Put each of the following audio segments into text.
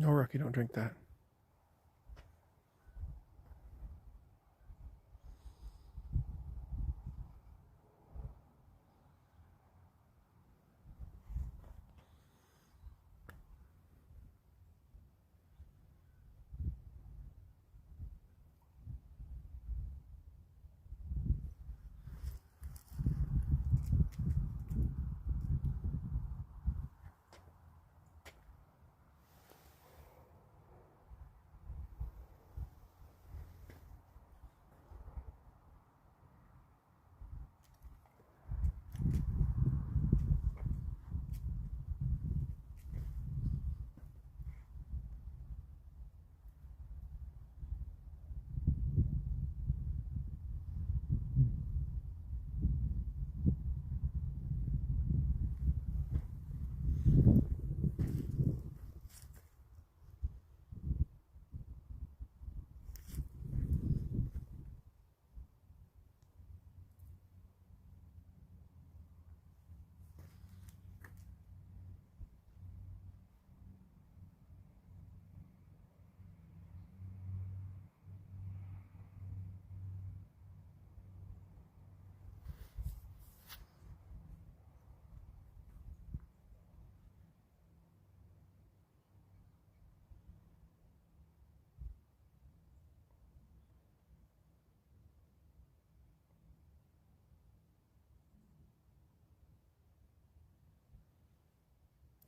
No, Rocky, don't drink that.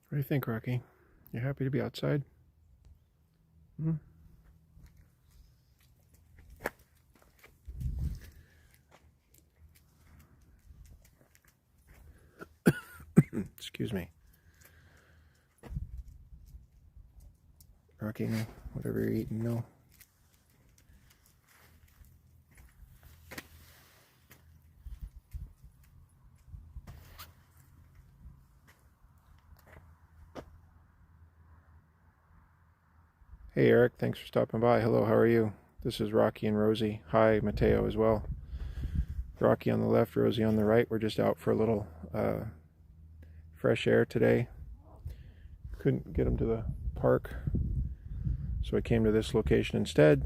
What do you think, Rocky? You happy to be outside? Hmm? Excuse me. Rocky, no. Whatever you're eating, no. Hey, Eric. Thanks for stopping by. Hello, how are you? This is Rocky and Rosie. Hi, Mateo as well. Rocky on the left, Rosie on the right. We're just out for a little fresh air today. Couldn't get them to the park, so I came to this location instead.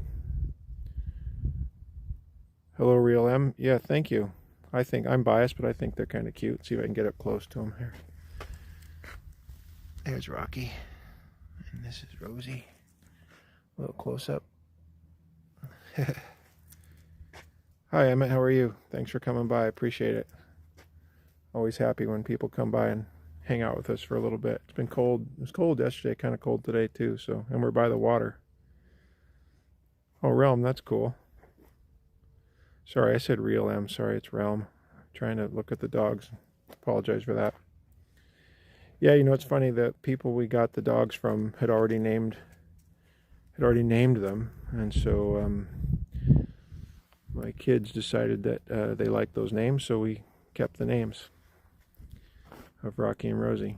Hello, Real M. Yeah, thank you. I think I'm biased, but I think they're kind of cute. See if I can get up close to them here. There's Rocky, and this is Rosie. A little close up. Hi, Emmett. How are you? Thanks for coming by. I appreciate it. Always happy when people come by and hang out with us for a little bit. It's been cold. It was cold yesterday, kind of cold today too. So, and we're by the water. Oh, Realm. That's cool. Sorry, I said Real M. Sorry, it's Realm. I'm trying to look at the dogs. Apologize for that. Yeah, you know, it's funny that people we got the dogs from had already named them, and so my kids decided that they liked those names, so we kept the names of Rocky and Rosie.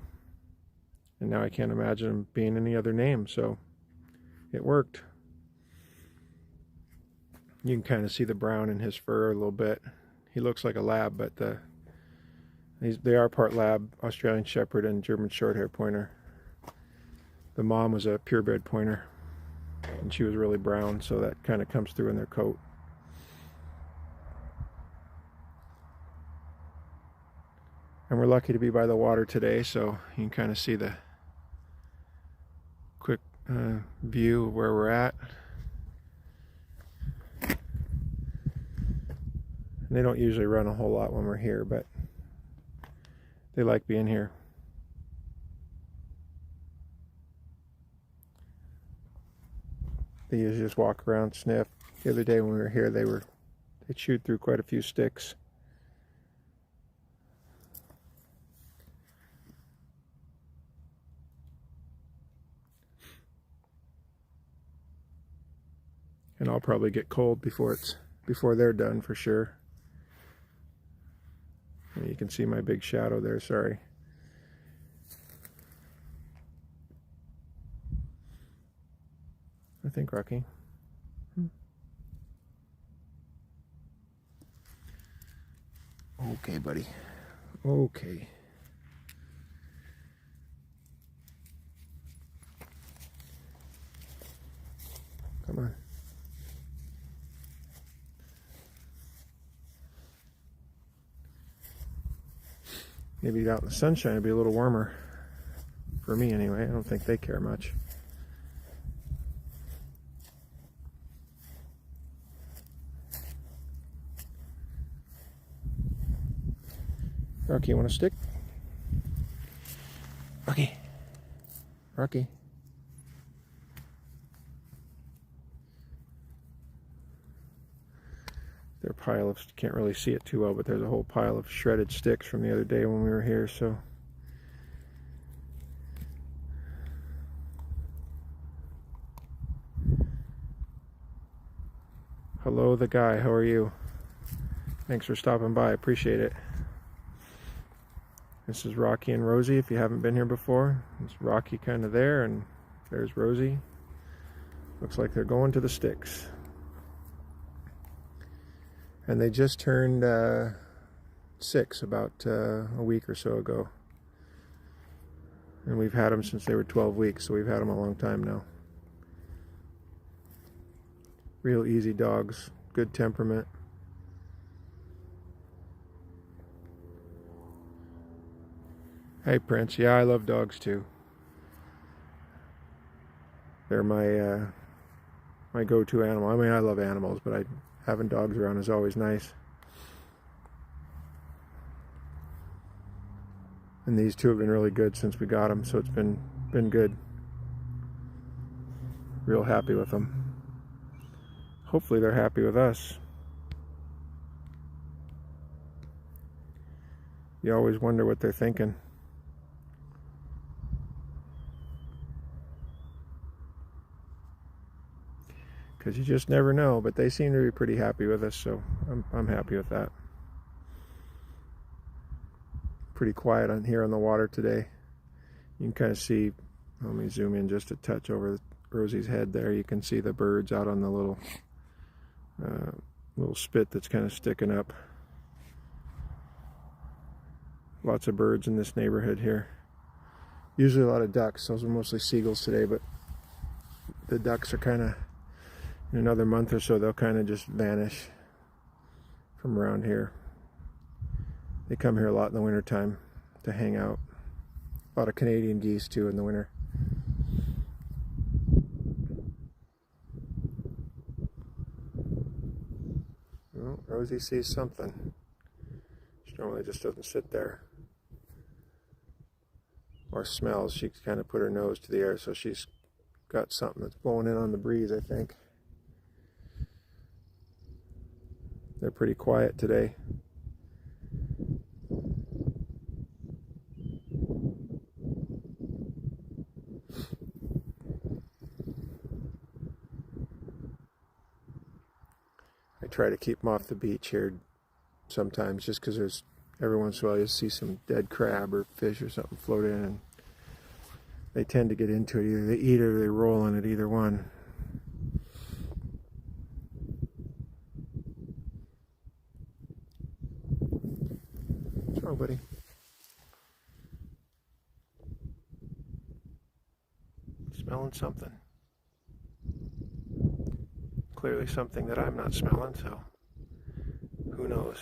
And now I can't imagine them being any other name, so it worked. You can kind of see the brown in his fur a little bit. He looks like a lab, but they are part lab, Australian Shepherd and German Shorthair Pointer. The mom was a purebred pointer, and she was really brown, so that kind of comes through in their coat. And we're lucky to be by the water today, so you can kind of see the quick view of where we're at. And they don't usually run a whole lot when we're here, but they like being here. They usually just walk around, sniff. The other day when we were here, they chewed through quite a few sticks. And I'll probably get cold before they're done for sure. And you can see my big shadow there, sorry. I think, Rocky. Okay, buddy. Okay. Come on. Maybe out in the sunshine it'd be a little warmer. For me anyway. I don't think they care much. Rocky, you want a stick? Rocky. Rocky. Their pile of, can't really see it too well, but there's a whole pile of shredded sticks from the other day when we were here, so. Hello, the guy, how are you? Thanks for stopping by, appreciate it. This is Rocky and Rosie, if you haven't been here before. It's Rocky kind of there, and there's Rosie. Looks like they're going to the sticks. And they just turned 6 about a week or so ago. And we've had them since they were 12 weeks, so we've had them a long time now. Real easy dogs, good temperament. Hey Prince, yeah, I love dogs too. They're my go-to animal. I mean, I love animals, but having dogs around is always nice. And these two have been really good since we got them, so it's been good. Real happy with them. Hopefully they're happy with us. You always wonder what they're thinking. Because you just never know, but they seem to be pretty happy with us, so I'm happy with that. Pretty quiet on here on the water today. You can kind of see, let me zoom in just a touch over Rosie's head there. You can see the birds out on the little spit that's kind of sticking up. Lots of birds in this neighborhood here. Usually a lot of ducks. Those are mostly seagulls today, but the ducks are kind of, in another month or so, they'll kind of just vanish from around here. They come here a lot in the wintertime to hang out. A lot of Canadian geese too in the winter. Well, Rosie sees something. She normally just doesn't sit there. Or smells. She kind of put her nose to the air, so she's got something that's blowing in on the breeze, I think. They're pretty quiet today. I try to keep them off the beach here sometimes, just because there's every once in a while you see some dead crab or fish or something float in, and they tend to get into it. Either they eat it or they roll in it, either one. What's wrong, buddy? Smelling something. Clearly something that I'm not smelling, so who knows?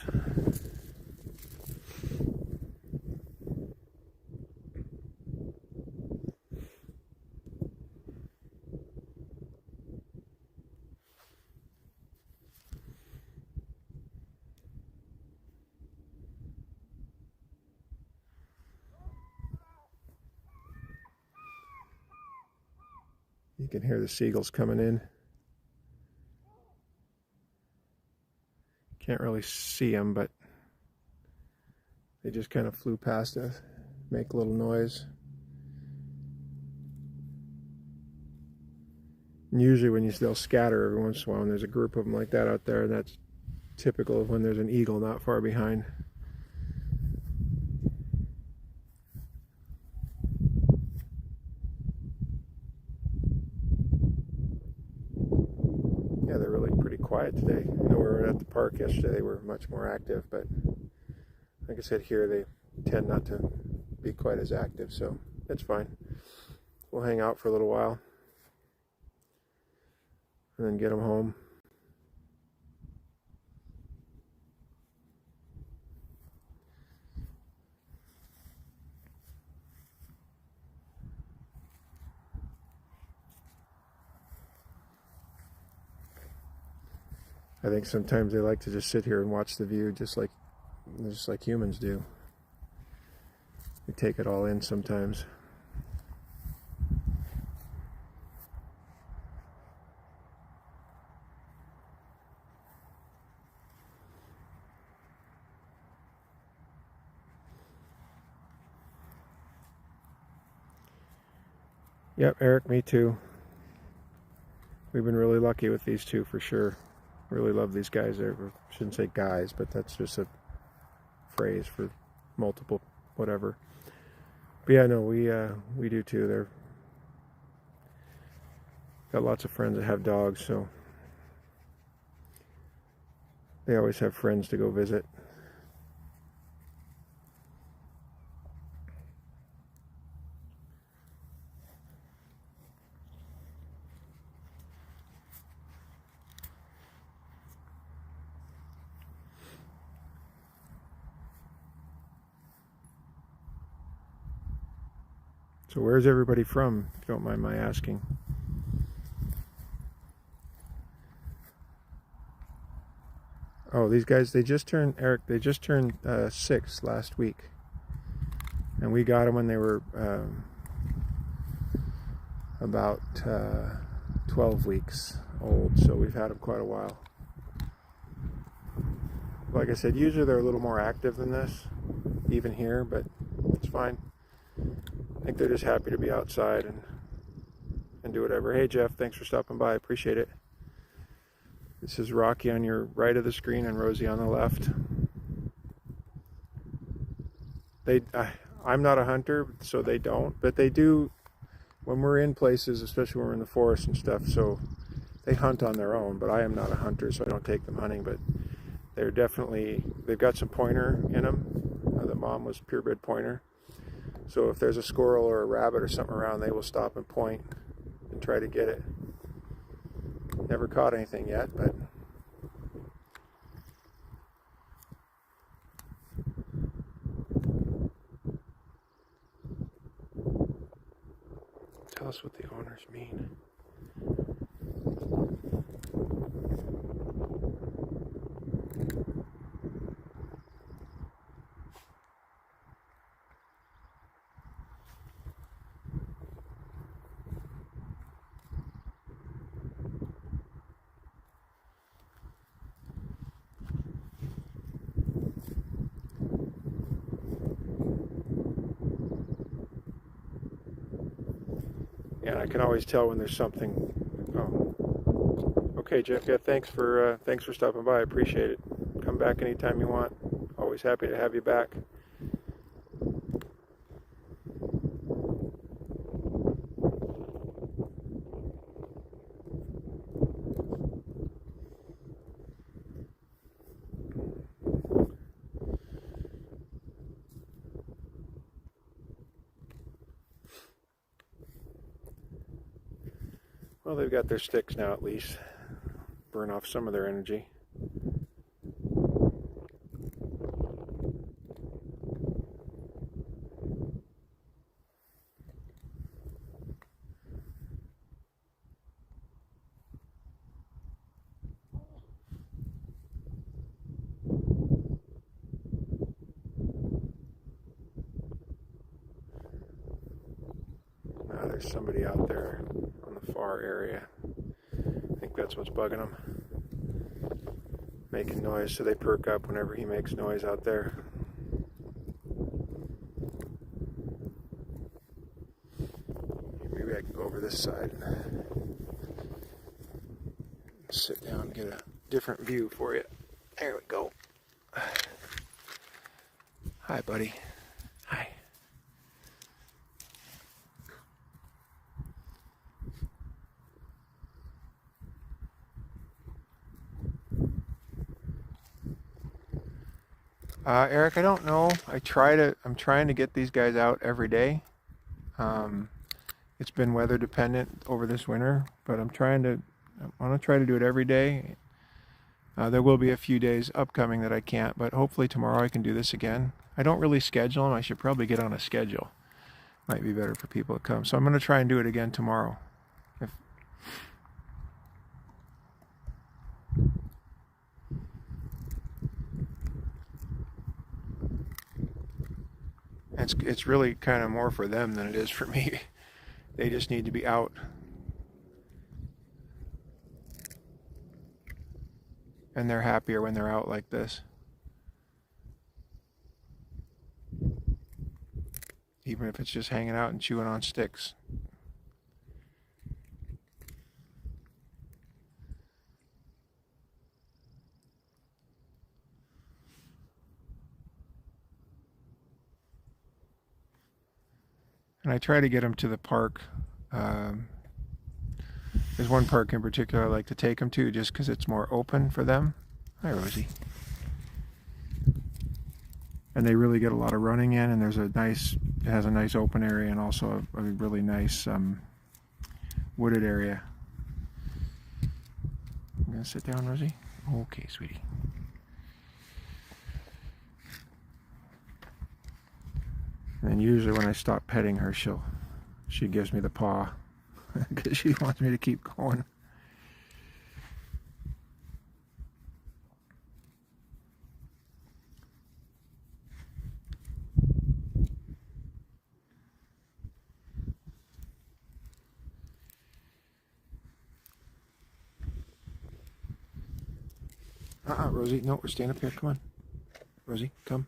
You can hear the seagulls coming in. Can't really see them, but they just kind of flew past us, make a little noise. And usually they'll scatter every once in a while, and there's a group of them like that out there, and that's typical of when there's an eagle not far behind. Yeah, they're really pretty quiet today. I know we were at the park yesterday, they were much more active, but like I said, here they tend not to be quite as active, so it's fine. We'll hang out for a little while. and then get them home. I think sometimes they like to just sit here and watch the view, just like humans do. We take it all in sometimes. Yep, Eric, me too. We've been really lucky with these two for sure. Really love these guys. I shouldn't say guys, but that's just a phrase for multiple whatever. But yeah, no, we do too. They're got lots of friends that have dogs, so they always have friends to go visit. So where's everybody from, if you don't mind my asking? Oh, these guys, they just turned 6 last week. And we got them when they were about 12 weeks old, so we've had them quite a while. Like I said, usually they're a little more active than this, even here, but it's fine. I think they're just happy to be outside and do whatever. Hey Jeff, thanks for stopping by, I appreciate it. This is Rocky on your right of the screen and Rosie on the left. I'm not a hunter, so they don't, but they do when we're in places, especially when we're in the forest and stuff, so they hunt on their own, but I am not a hunter, so I don't take them hunting, but they've got some pointer in them. The mom was purebred pointer. So if there's a squirrel or a rabbit or something around, they will stop and point and try to get it. Never caught anything yet, but tell us what the owners mean. Yeah, I can always tell when there's something. Oh, okay, Jeff. Yeah, thanks for stopping by. I appreciate it. Come back anytime you want. Always happy to have you back. Well, they've got their sticks now at least. Burn off some of their energy. Now there's somebody out there on the far area. I think that's what's bugging them. Making noise, so they perk up whenever he makes noise out there. Maybe I can go over this side and sit down and get a different view for you. There we go. Hi, buddy. Hi. Eric, I don't know. I'm trying to get these guys out every day. It's been weather dependent over this winter, but I'm trying to I want to try to do it every day. There will be a few days upcoming that I can't, but hopefully tomorrow I can do this again. I don't really schedule them. I should probably get on a schedule. Might be better for people to come. So I'm going to try and do it again tomorrow. It's really kind of more for them than it is for me. They just need to be out. And they're happier when they're out like this. Even if it's just hanging out and chewing on sticks. And I try to get them to the park. There's one park in particular I like to take them to just because it's more open for them. Hi, Rosie. And they really get a lot of running in, and it has a nice open area and also a really nice wooded area. You gonna sit down, Rosie? Okay, sweetie. And then usually when I stop petting her, she gives me the paw because she wants me to keep going. Rosie, no, we're staying up here. Come on. Rosie, come.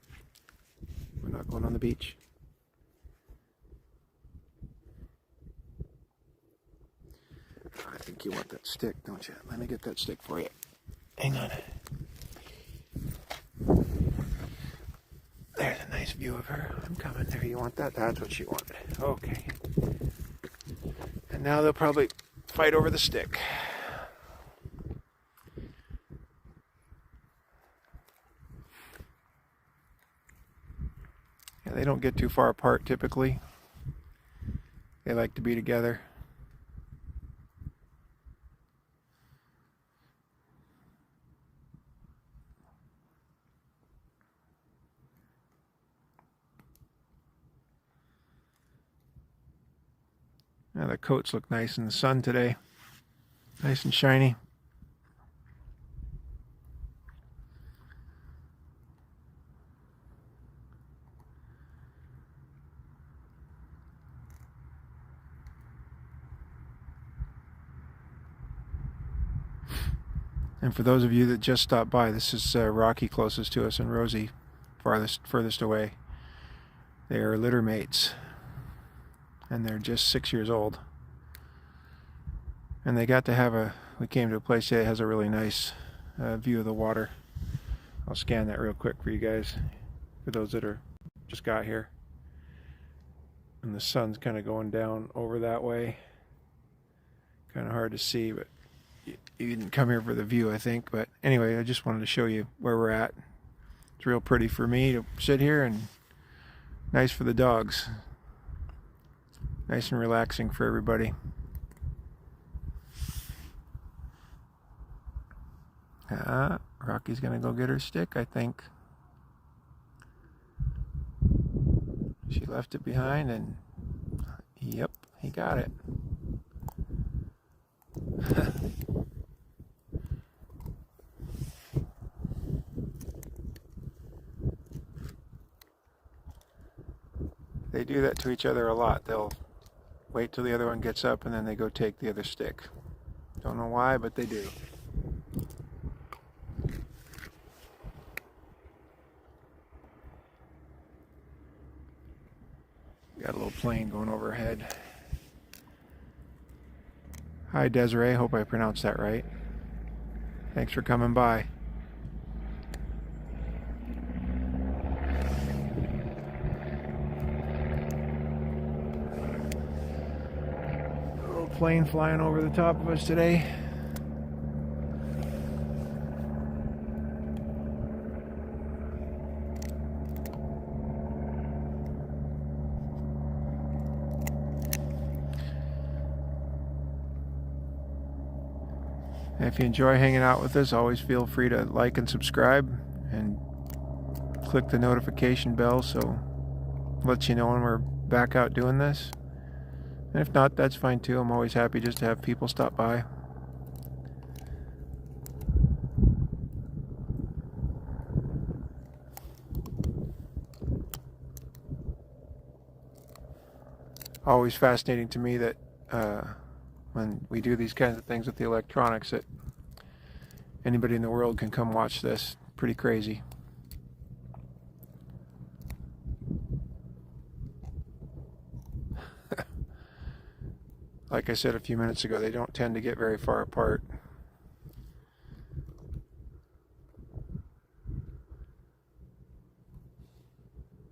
We're not going on the beach. I think you want that stick, don't you? Let me get that stick for you. Hang on. There's a nice view of her. I'm coming. There, you want that? That's what she wanted. Okay. And now they'll probably fight over the stick. Yeah, they don't get too far apart typically. They like to be together. Now the coats look nice in the sun today. Nice and shiny. And for those of you that just stopped by, this is Rocky closest to us and Rosie furthest away. They are litter mates. And they're just 6 years old. And they got to we came to a place that has a really nice view of the water. I'll scan that real quick for you guys, for those that just got here. And the sun's kind of going down over that way. Kind of hard to see, but you didn't come here for the view, I think. But anyway, I just wanted to show you where we're at. It's real pretty for me to sit here and nice for the dogs. Nice and relaxing for everybody. Rocky's gonna go get her stick, I think. She left it behind and yep, he got it. They do that to each other a lot. They'll wait till the other one gets up and then they go take the other stick. Don't know why, but they do. Got a little plane going overhead. Hi Desiree, hope I pronounced that right. Thanks for coming by. Little plane flying over the top of us today. And if you enjoy hanging out with us, always feel free to like and subscribe and click the notification bell so it lets you know when we're back out doing this. And if not, that's fine too. I'm always happy just to have people stop by. Always fascinating to me that when we do these kinds of things with the electronics, that anybody in the world can come watch this. Pretty crazy. Like I said a few minutes ago, they don't tend to get very far apart.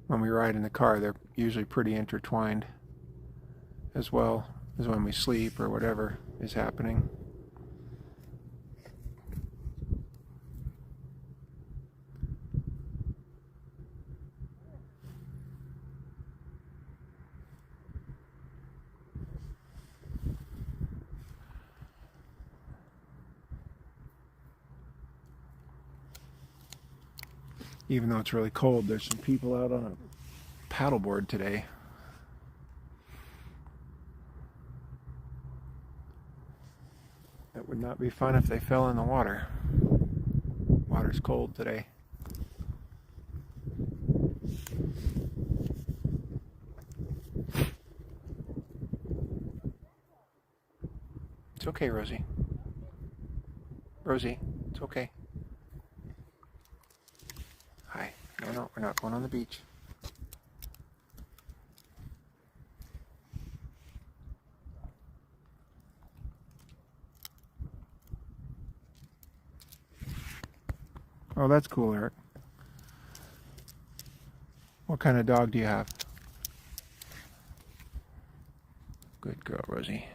When we ride in the car, they're usually pretty intertwined, as well as when we sleep or whatever is happening. Even though it's really cold, there's some people out on a paddleboard today. It would not be fun if they fell in the water. Water's cold today. It's okay, Rosie. Rosie, it's okay. Hi. No, we're not going on the beach. Oh, that's cool, Eric. What kind of dog do you have? Good girl, Rosie.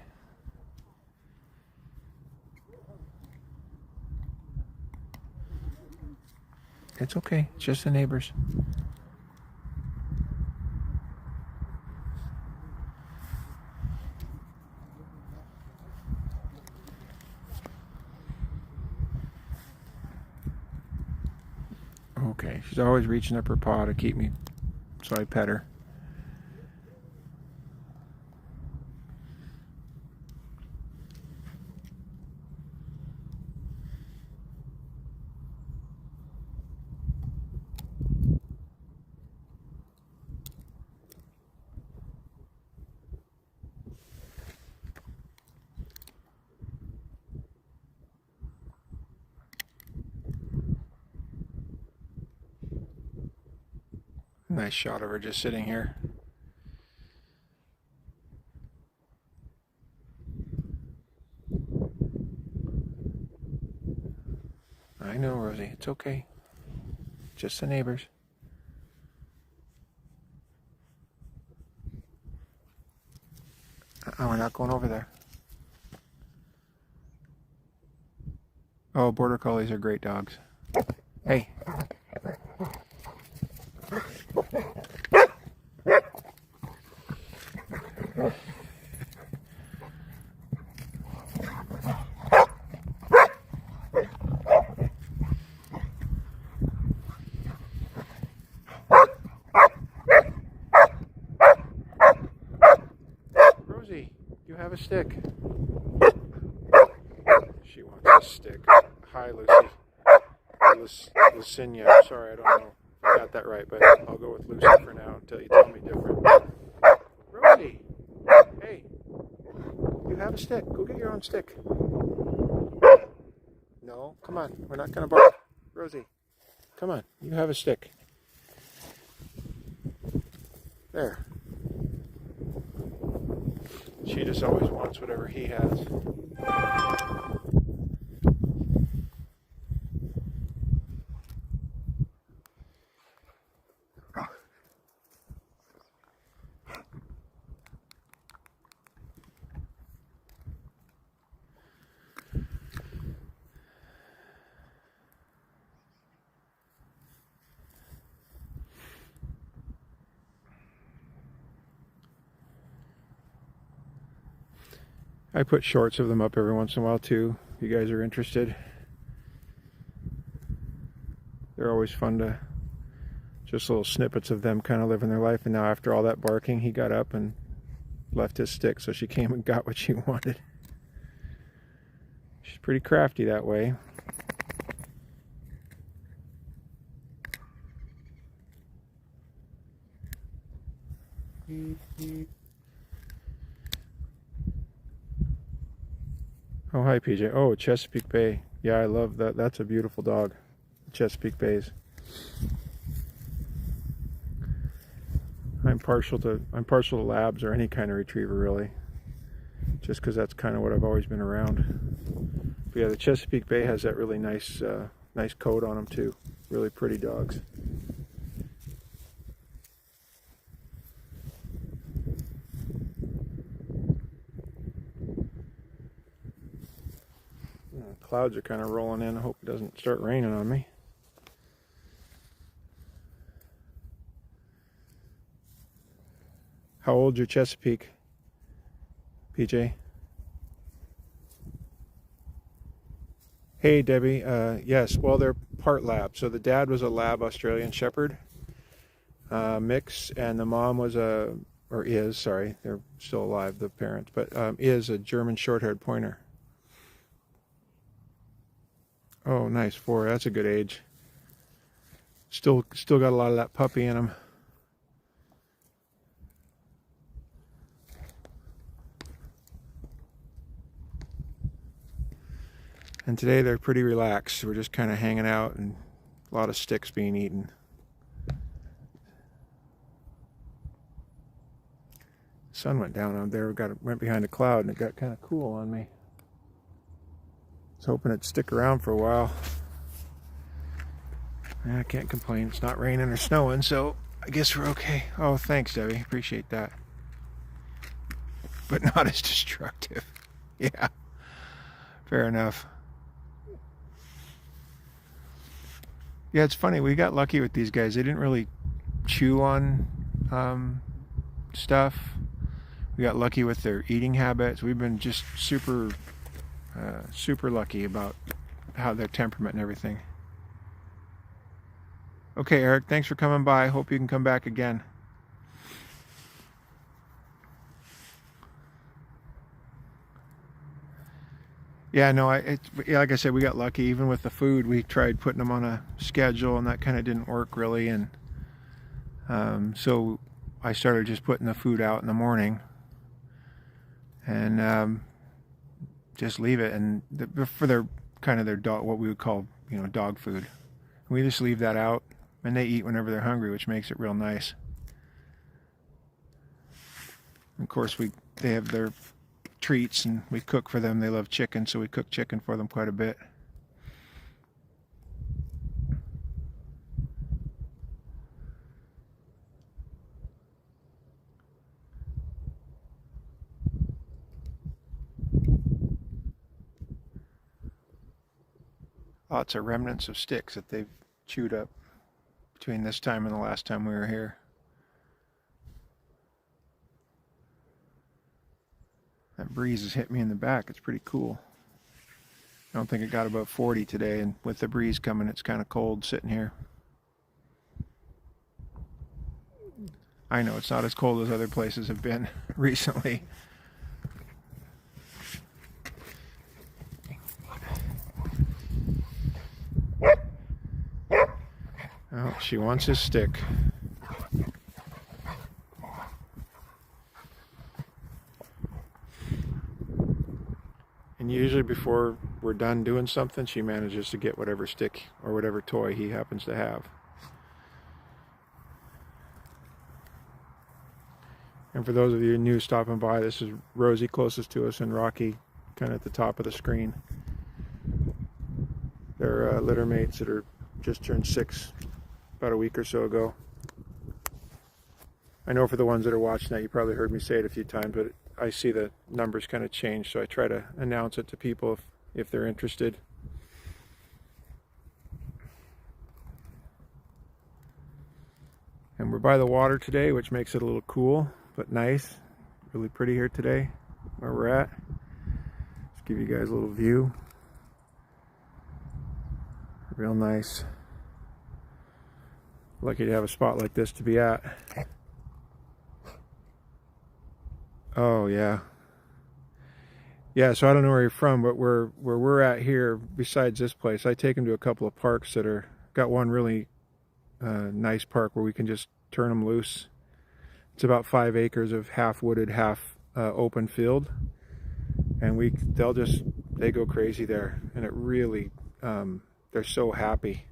It's okay. It's just the neighbors. Okay, she's always reaching up her paw to keep me, so I pet her. Nice shot of her just sitting here. I know, Rosie. It's okay. Just the neighbors. We're not going over there. Oh, border collies are great dogs. Hey. Rosie, you have a stick. She wants a stick. Hi, Lucy. Lucinia. I'm sorry, I don't know if I got that right, but I'll go with Lucy for now until you tell me different. Rosie, hey, you have a stick. Go get your own stick. No, come on. We're not going to bark. Rosie, come on. You have a stick. There. She just always wants whatever he has. I put shorts of them up every once in a while too. if you guys are interested. They're always fun to, just little snippets of them kind of living their life. And now after all that barking, he got up and left his stick, so she came and got what she wanted. She's pretty crafty that way. Oh, hi, PJ. Oh, Chesapeake Bay. Yeah, I love that. That's a beautiful dog. Chesapeake Bays. I'm partial to labs or any kind of retriever, really, just because that's kind of what I've always been around. But yeah, the Chesapeake Bay has that really nice nice coat on them too. Really pretty dogs. Clouds are kind of rolling in. I hope it doesn't start raining on me. How old's your Chesapeake, PJ? Hey, Debbie. Yes, well, they're part lab. So the dad was a lab Australian Shepherd mix, and the mom was they're still alive, the parents, but is a German short-haired pointer. Oh, nice, 4. That's a good age. Still got a lot of that puppy in him. And today they're pretty relaxed. We're just kind of hanging out and a lot of sticks being eaten. The sun went down out there. Went behind a cloud and it got kind of cool on me. I was hoping it'd stick around for a while. I can't complain. It's not raining or snowing, so I guess we're okay. Oh, thanks, Debbie. Appreciate that. But not as destructive. Yeah, fair enough. Yeah, it's funny. We got lucky with these guys. They didn't really chew on stuff. We got lucky with their eating habits. We've been just super lucky about how their temperament and everything. Okay, Eric, thanks for coming by. Hope you can come back again. Yeah, no, like I said, we got lucky. Even with the food, we tried putting them on a schedule, and that kind of didn't work really. And so I started just putting the food out in the morning, and just leave it. And for their dog, what we would call dog food, we just leave that out, and they eat whenever they're hungry, which makes it real nice. Of course, they have their treats and we cook for them. They love chicken, so we cook chicken for them quite a bit. Lots of remnants of sticks that they've chewed up between this time and the last time we were here. That breeze has hit me in the back. It's pretty cool. I don't think it got above 40 today, and with the breeze coming, it's kind of cold sitting here. I know it's not as cold as other places have been recently. Oh, she wants his stick. And usually before we're done doing something, she manages to get whatever stick or whatever toy he happens to have. And for those of you new stopping by, this is Rosie closest to us and Rocky kind of at the top of the screen. They're litter mates that are just turned 6 about a week or so ago. I know for the ones that are watching that, you probably heard me say it a few times, but I see the numbers kind of change, so I try to announce it to people if they're interested. And we're by the water today, which makes it a little cool, but nice. Really pretty here today, where we're at. Just give you guys a little view. Real nice. Lucky to have a spot like this to be at. Oh yeah. Yeah, so I don't know where you're from, but where we're at here, besides this place, I take them to a couple of parks that are, got one really nice park where we can just turn them loose. It's about 5 acres of half wooded, half open field, and they go crazy there, and it really, they're so happy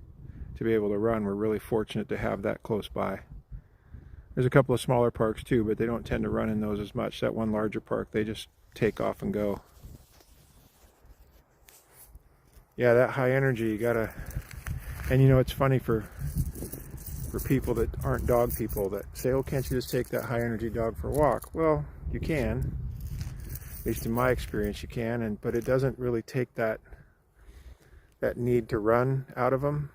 to be able to run. We're really fortunate to have that close by. There's a couple of smaller parks too, but they don't tend to run in those as much. That one larger park, they just take off and go. Yeah, that high energy, you gotta, and you know, it's funny for people that aren't dog people that say, oh, can't you just take that high energy dog for a walk? Well, you can, at least in my experience you can, but it doesn't really take that need to run out of them.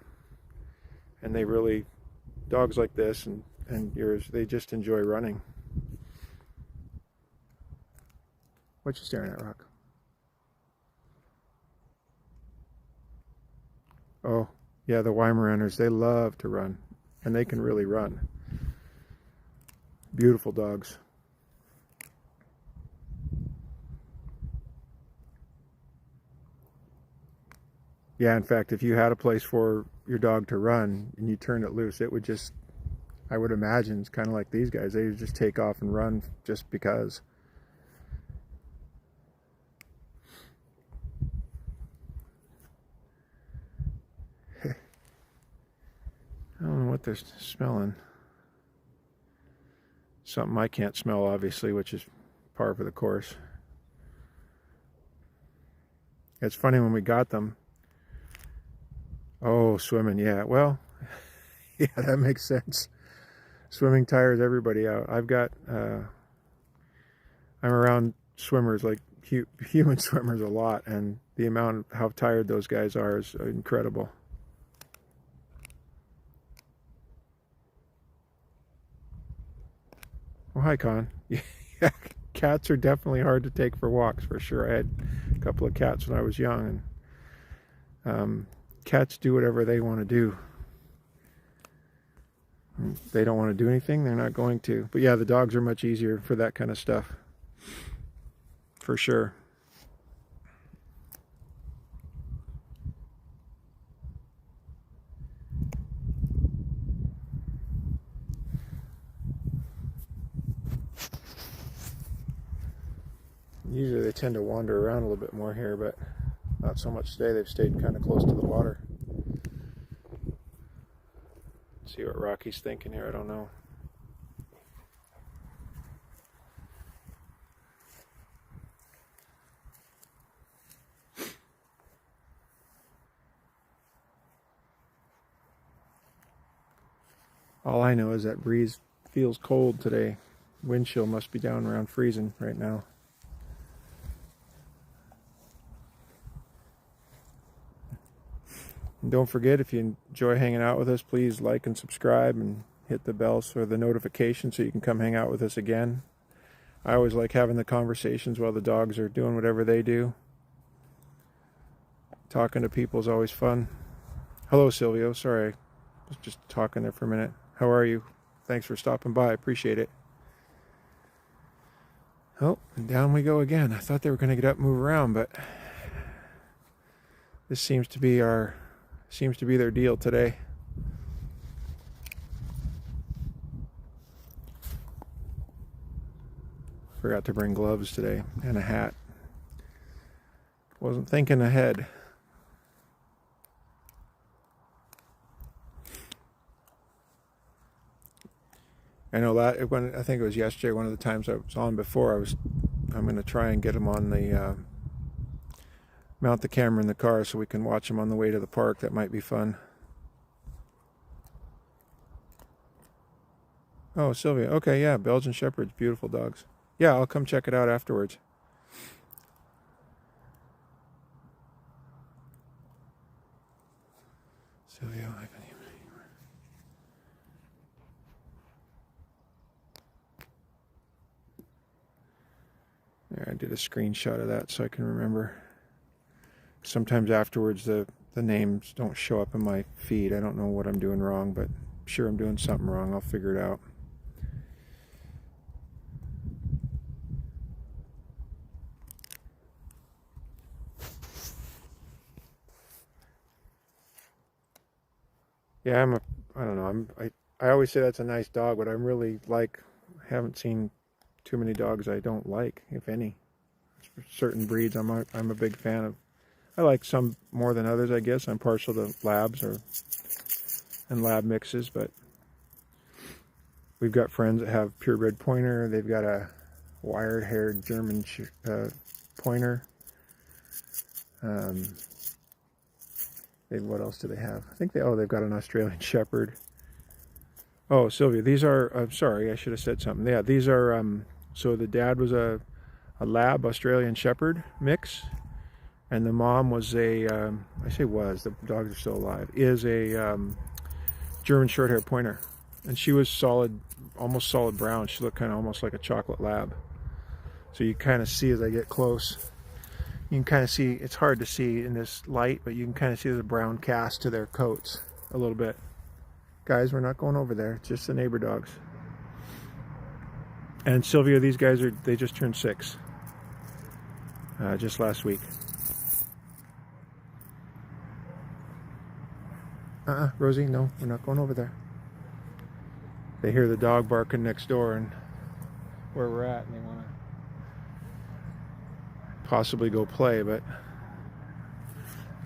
And they really, dogs like this and yours, they just enjoy running. What you staring at, Rock? Oh, yeah, the Weimaraners, they love to run, and they can really run. Beautiful dogs. Yeah, in fact, if you had a place for your dog to run and you turned it loose, it would just, I would imagine, it's kind of like these guys. They would just take off and run just because. I don't know what they're smelling. Something I can't smell, obviously, which is par for the course. It's funny when we got them. Oh, swimming, yeah. Well, yeah, that makes sense. Swimming tires everybody out. I'm around swimmers, like human swimmers, a lot, and the amount of how tired those guys are is incredible. Oh, hi, Con. Yeah, cats are definitely hard to take for walks, for sure. I had a couple of cats when I was young, and cats do whatever they want to do. If they don't want to do anything, they're not going to. But yeah, the dogs are much easier for that kind of stuff, for sure. Usually they tend to wander around a little bit more here, but not so much today. They've stayed kind of close to the water. Let's see what Rocky's thinking here. I don't know. All I know is that breeze feels cold today. Wind chill must be down around freezing right now. And don't forget, if you enjoy hanging out with us, please like and subscribe and hit the bell for the notification so you can come hang out with us again. I always like having the conversations while the dogs are doing whatever they do. Talking to people is always fun. Hello, Silvio. Sorry, I was just talking there for a minute. How are you? Thanks for stopping by. I appreciate it. Oh, and down we go again. I thought they were going to get up and move around, but this seems to be their deal today. Forgot to bring gloves today and a hat. Wasn't thinking ahead. I know that I think it was yesterday, one of the times I was on before, I'm going to try and get them on the mount the camera in the car so we can watch them on the way to the park. That might be fun. Oh, Sylvia. Okay, yeah, Belgian Shepherds, beautiful dogs. Yeah, I'll come check it out afterwards. Sylvia, there, I did a screenshot of that so I can remember. Sometimes afterwards the the names don't show up in my feed. I don't know what I'm doing wrong, but I'm sure I'm doing something wrong. I'll figure it out. Yeah, I don't know, I always say that's a nice dog, but I'm really like, haven't seen too many dogs I don't like, if any. Certain breeds I'm a big fan of. I like some more than others, I guess. I'm partial to labs and lab mixes, but we've got friends that have purebred pointer. They've got a wire-haired German pointer. What else do they have? I think they've got an Australian Shepherd. Oh, Sylvia, these are, I'm sorry, I should have said something. Yeah, these are, so the dad was a lab Australian Shepherd mix, and the mom was I say was, the dogs are still alive, is a German Shorthair Pointer. And she was solid, almost solid brown. She looked kind of almost like a chocolate lab. So you kind of see as I get close, you can kind of see, it's hard to see in this light, but you can kind of see the brown cast to their coats a little bit. Guys, we're not going over there. It's just the neighbor dogs. And Sylvia, these guys they just turned 6. Just last week. Rosie, no, we're not going over there. They hear the dog barking next door and where we're at, and they want to possibly go play, but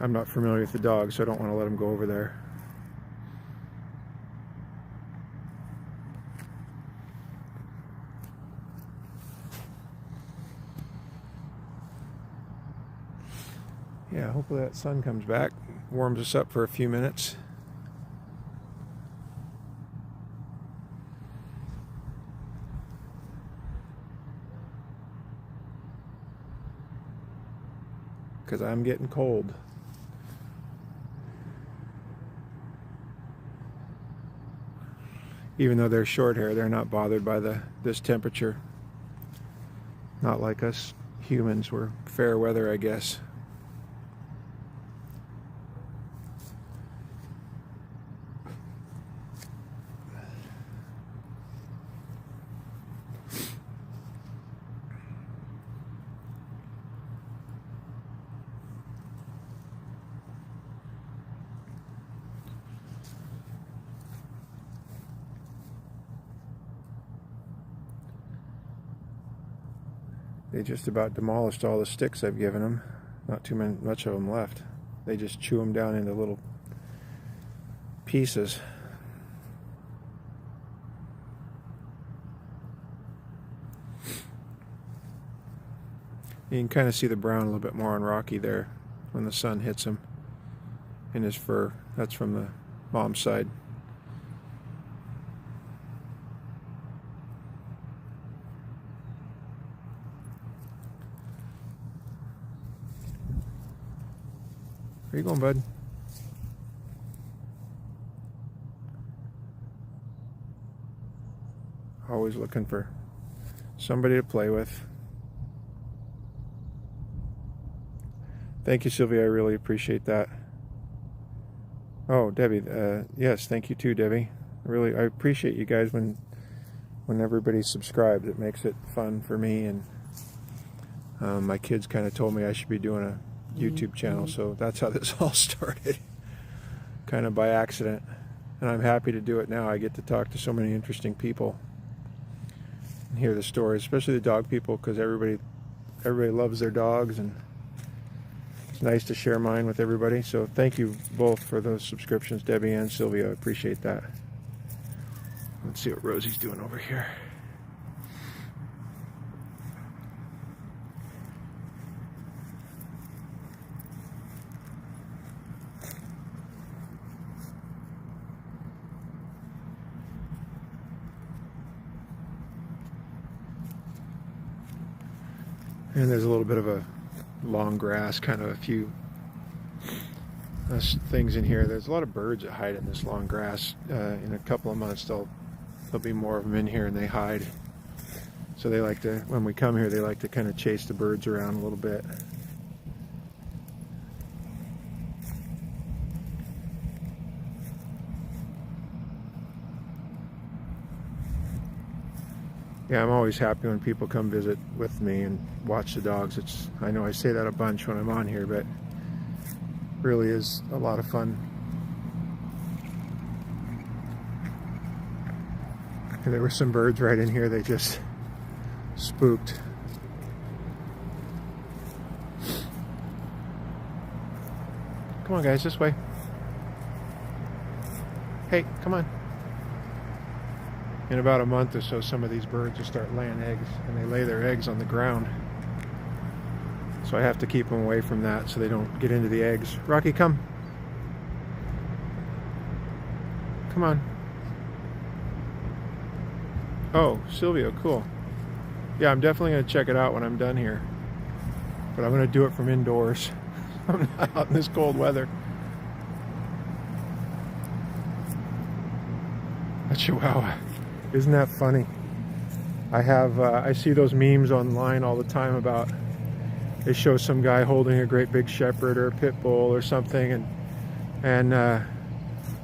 I'm not familiar with the dog, so I don't want to let them go over there. Yeah, hopefully that sun comes back, warms us up for a few minutes. Because I'm getting cold. Even though they're short hair, they're not bothered by this temperature. Not like us humans, we're fair weather, I guess. They just about demolished all the sticks I've given them. Not too much of them left. They just chew them down into little pieces. You can kind of see the brown a little bit more on Rocky there when the sun hits him in his fur. That's from the mom's side. Where you going, bud? Always looking for somebody to play with. Thank you, Sylvia. I really appreciate that. Oh, Debbie. Yes, thank you too, Debbie. I appreciate you guys when everybody subscribes. It makes it fun for me, and my kids kind of told me I should be doing a YouTube channel, so that's how this all started, kind of by accident, and I'm happy to do it now. I get to talk to so many interesting people and hear the stories, especially the dog people, because everybody loves their dogs, and it's nice to share mine with everybody. So thank you both for those subscriptions, Debbie and Sylvia. I appreciate that. Let's see what Rosie's doing over here. And there's a little bit of a long grass, kind of a few things in here. There's a lot of birds that hide in this long grass. In a couple of months, there'll be more of them in here, and they hide. So they like to, when we come here, they like to kind of chase the birds around a little bit. Yeah, I'm always happy when people come visit with me and watch the dogs. I know I say that a bunch when I'm on here, but it really is a lot of fun. And there were some birds right in here they just spooked. Come on guys, this way. Hey, come on. In about a month or so, some of these birds will start laying eggs, and they lay their eggs on the ground. So I have to keep them away from that so they don't get into the eggs. Rocky, come. Come on. Oh, Silvio, cool. Yeah, I'm definitely going to check it out when I'm done here. But I'm going to do it from indoors. I'm not out in this cold weather. A Chihuahua. Isn't that funny? I see those memes online all the time about, they show some guy holding a great big shepherd or a pit bull or something, and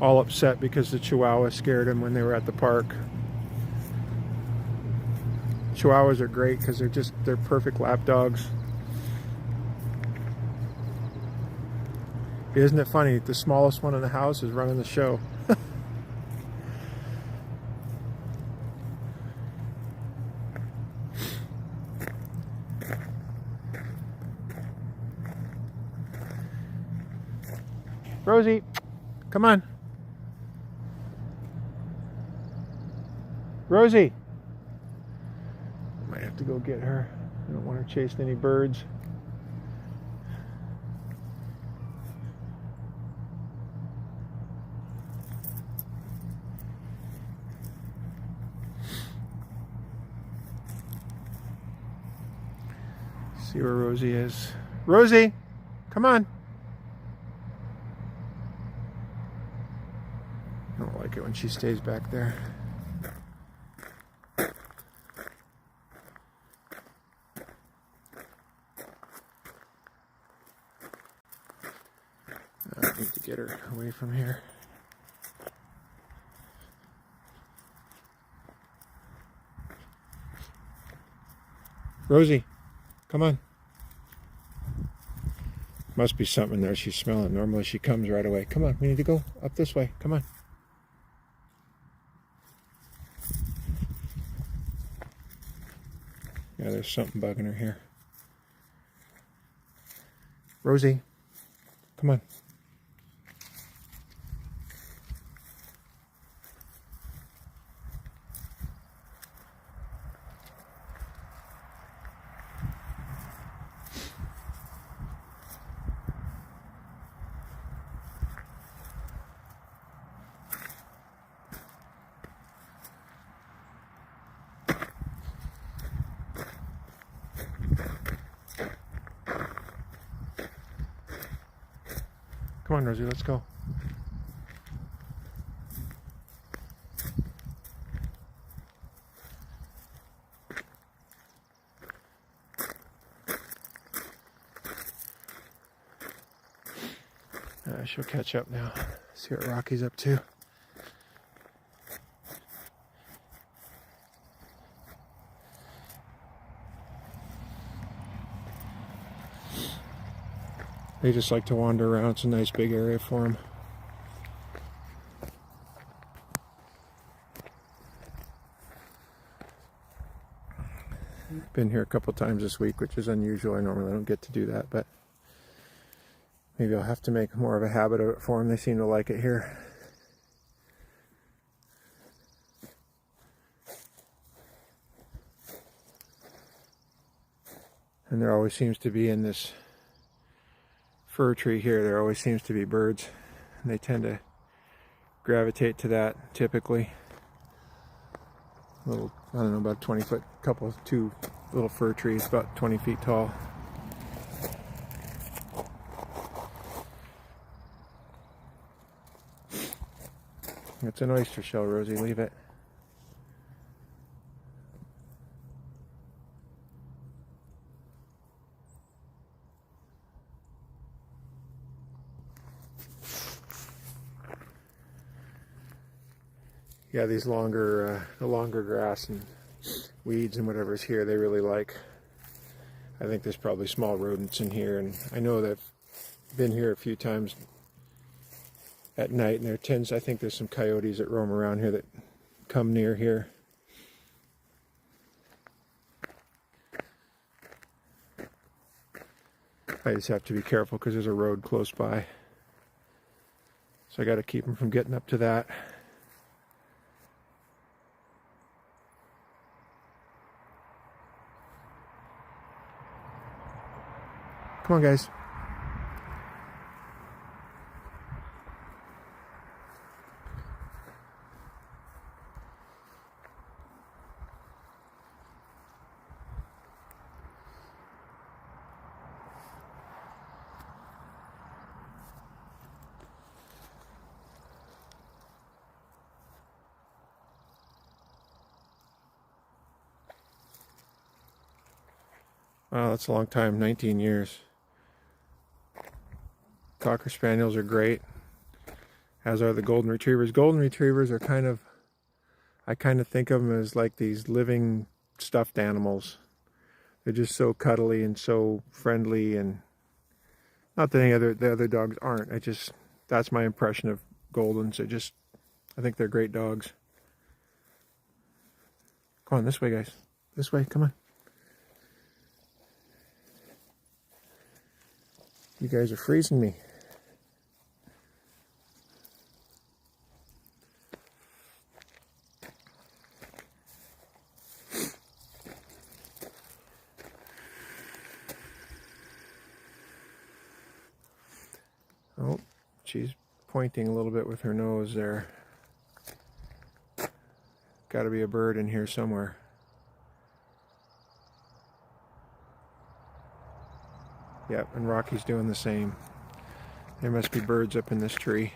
all upset because the Chihuahua scared him when they were at the park. Chihuahuas are great because they're perfect lap dogs. Isn't it funny? The smallest one in the house is running the show. Rosie, come on. Rosie. Might have to go get her. I don't want her chasing any birds. See where Rosie is. Rosie, come on. I don't like it when she stays back there. I need to get her away from here. Rosie, come on. Must be something there she's smelling. Normally she comes right away. Come on, we need to go up this way. Come on. Yeah, there's something bugging her here. Rosie, come on. Come on, Rosie, let's go. She'll catch up now. See what Rocky's up to. They just like to wander around. It's a nice big area for them. Been here a couple times this week, which is unusual. I normally don't get to do that, but maybe I'll have to make more of a habit of it for them. They seem to like it here. And there always seems to be in this fir tree here, there always seems to be birds. And they tend to gravitate to that typically. Little, I don't know, about 20-foot, two little fir trees, about 20 feet tall. It's an oyster shell, Rosie, leave it. Yeah, these the longer grass and weeds and whatever's here they really like. I think there's probably small rodents in here, and I know that I've been here a few times at night, and I think there's some coyotes that roam around here that come near here. I just have to be careful because there's a road close by. So I got to keep them from getting up to that. Come on, guys. Wow, that's a long time, 19 years. Cocker Spaniels are great, as are the Golden Retrievers. Golden Retrievers are I kind of think of them as like these living stuffed animals. They're just so cuddly and so friendly, and not that the other dogs aren't. That's my impression of Goldens. I think they're great dogs. Come on, this way, guys. This way, come on. You guys are freezing me. Oh, she's pointing a little bit with her nose there. Got to be a bird in here somewhere. Yep, and Rocky's doing the same. There must be birds up in this tree.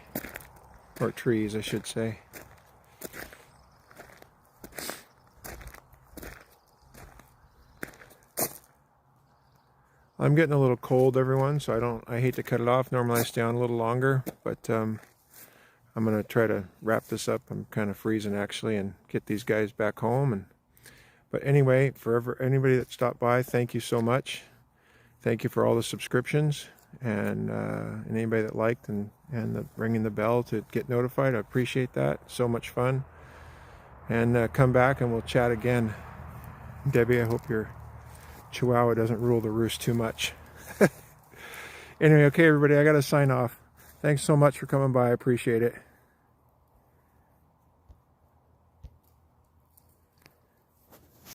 Or trees, I should say. I'm getting a little cold, everyone, so I hate to cut it off. Normally I stay on a little longer, but I'm going to try to wrap this up. I'm kind of freezing, actually, and get these guys back home. But anyway, for anybody that stopped by, thank you so much. Thank you for all the subscriptions, and anybody that liked and ringing the bell to get notified. I appreciate that. So much fun. And come back and we'll chat again. Debbie, I hope your Chihuahua doesn't rule the roost too much. Anyway, okay, everybody, I got to sign off. Thanks so much for coming by. I appreciate it.